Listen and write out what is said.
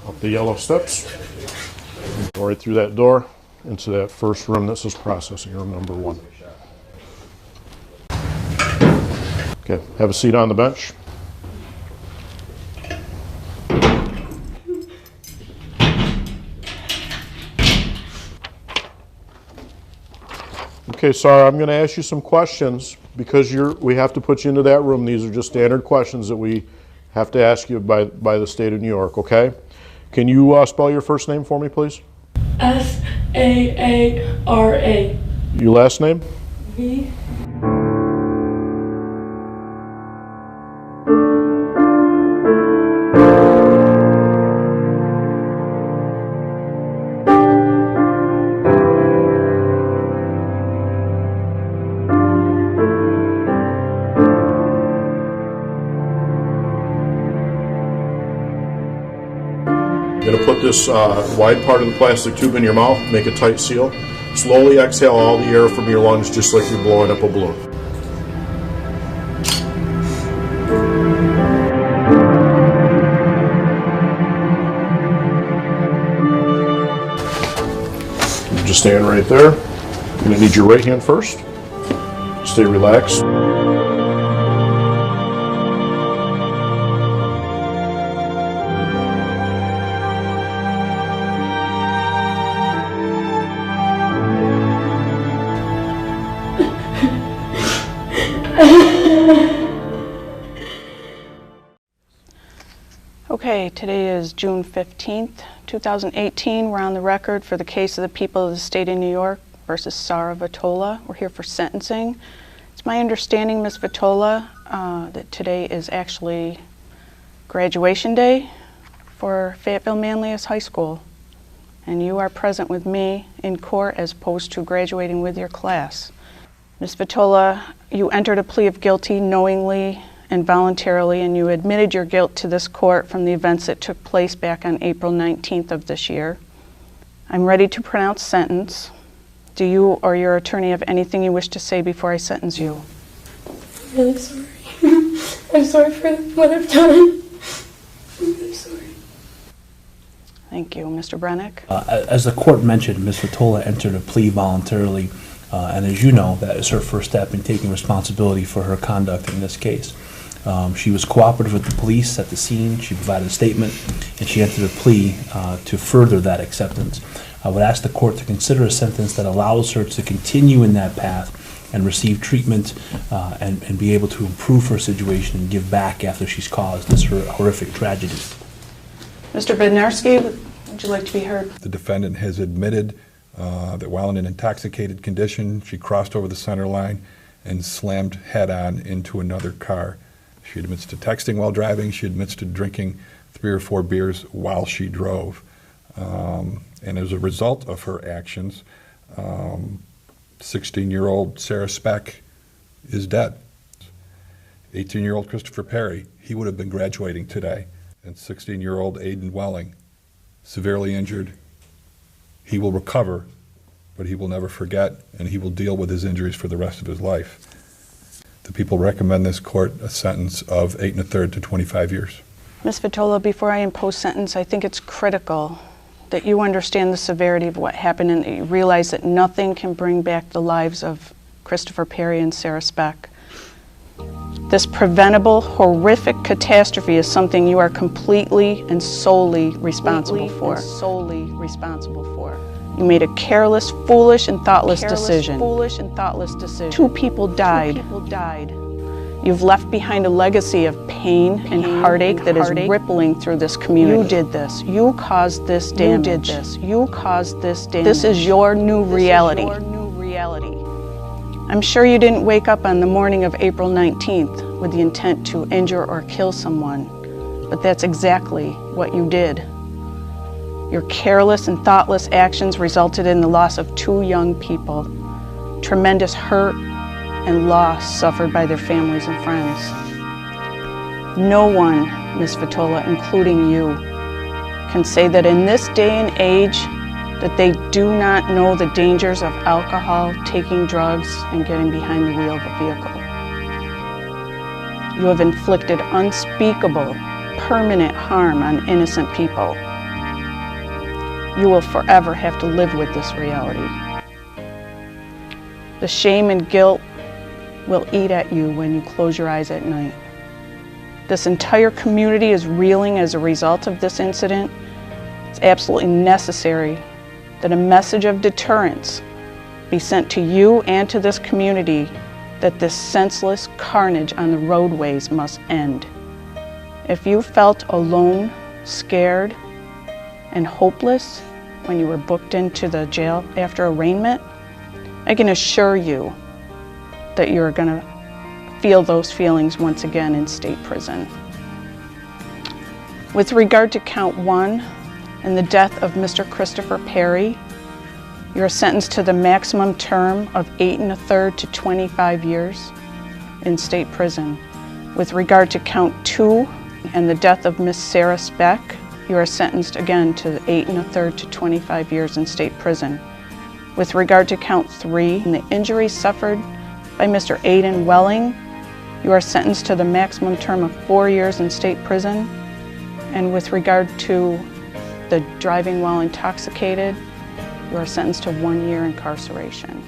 Up the yellow steps. Go right through that door into that first room that says processing room number 1. Okay, have a seat on the bench. Okay, Sarah, I'm going to ask you some questions because we have to put you into that room. These are just standard questions that we have to ask you by the state of New York, okay? Can you spell your first name for me, please? S-A-A-R-A. Your last name? V. You're going to put this wide part of the plastic tube in your mouth, make a tight seal. Slowly exhale all the air from your lungs just like you're blowing up a balloon. Just stand right there. You're going to need your right hand first. Stay relaxed. Okay, today is June 15th, 2018. We're on the record for the case of the people of the state of New York versus Sarah Vitola. We're here for sentencing. It's my understanding, Ms. Vitola, that today is actually graduation day for Fayetteville Manlius High School. And you are present with me in court as opposed to graduating with your class. Ms. Vitola, you entered a plea of guilty knowingly and voluntarily, and you admitted your guilt to this court from the events that took place back on April 19th of this year. I'm ready to pronounce sentence. Do you or your attorney have anything you wish to say before I sentence you? I'm really sorry. I'm sorry for what I've done. I'm really sorry. Thank you. Mr. Brennick? As the court mentioned, Ms. Vitola entered a plea voluntarily, and as you know, that is her first step in taking responsibility for her conduct in this case. She was cooperative with the police at the scene, she provided a statement, and she entered a plea to further that acceptance. I would ask the court to consider a sentence that allows her to continue in that path and receive treatment and be able to improve her situation and give back after she's caused this horrific tragedy. Mr. Bednarski, would you like to be heard? The defendant has admitted that while in an intoxicated condition, she crossed over the center line and slammed head-on into another car. She admits to texting while driving. She admits to drinking 3 or 4 beers while she drove. And as a result of her actions, 16-year-old Sarah Speck is dead. 18-year-old Christopher Perry, he would have been graduating today. And 16-year-old Aiden Welling, severely injured. He will recover, but he will never forget, and he will deal with his injuries for the rest of his life. The people recommend this court a sentence of 8 1/3 to 25 years. Ms. Vitola, before I impose sentence, I think it's critical that you understand the severity of what happened and that you realize that nothing can bring back the lives of Christopher Perry and Sarah Speck. This preventable, horrific catastrophe is something you are completely and solely responsible for. You made a careless, foolish, and thoughtless decision. 2 people died. You've left behind a legacy of pain and heartache that is rippling through this community. You did this. You caused this damage. This is your new reality. I'm sure you didn't wake up on the morning of April 19th with the intent to injure or kill someone, but that's exactly what you did. Your careless and thoughtless actions resulted in the loss of 2 young people, tremendous hurt and loss suffered by their families and friends. No one, Ms. Vitola, including you, can say that in this day and age that they do not know the dangers of alcohol, taking drugs, and getting behind the wheel of a vehicle. You have inflicted unspeakable, permanent harm on innocent people. you will forever have to live with this reality. The shame and guilt will eat at you when you close your eyes at night. This entire community is reeling as a result of this incident. It's absolutely necessary that a message of deterrence be sent to you and to this community that this senseless carnage on the roadways must end. If you felt alone, scared, and hopeless when you were booked into the jail after arraignment, I can assure you that you're going to feel those feelings once again in state prison. With regard to count 1 and the death of Mr. Christopher Perry, you're sentenced to the maximum term of 8 1/3 to 25 years in state prison. With regard to count 2 and the death of Miss Sarah Speck, you are sentenced again to 8 1/3 to 25 years in state prison. With regard to count 3 and the injuries suffered by Mr. Aiden Welling, you are sentenced to the maximum term of 4 years in state prison. And with regard to the driving while intoxicated, you are sentenced to 1 year incarceration.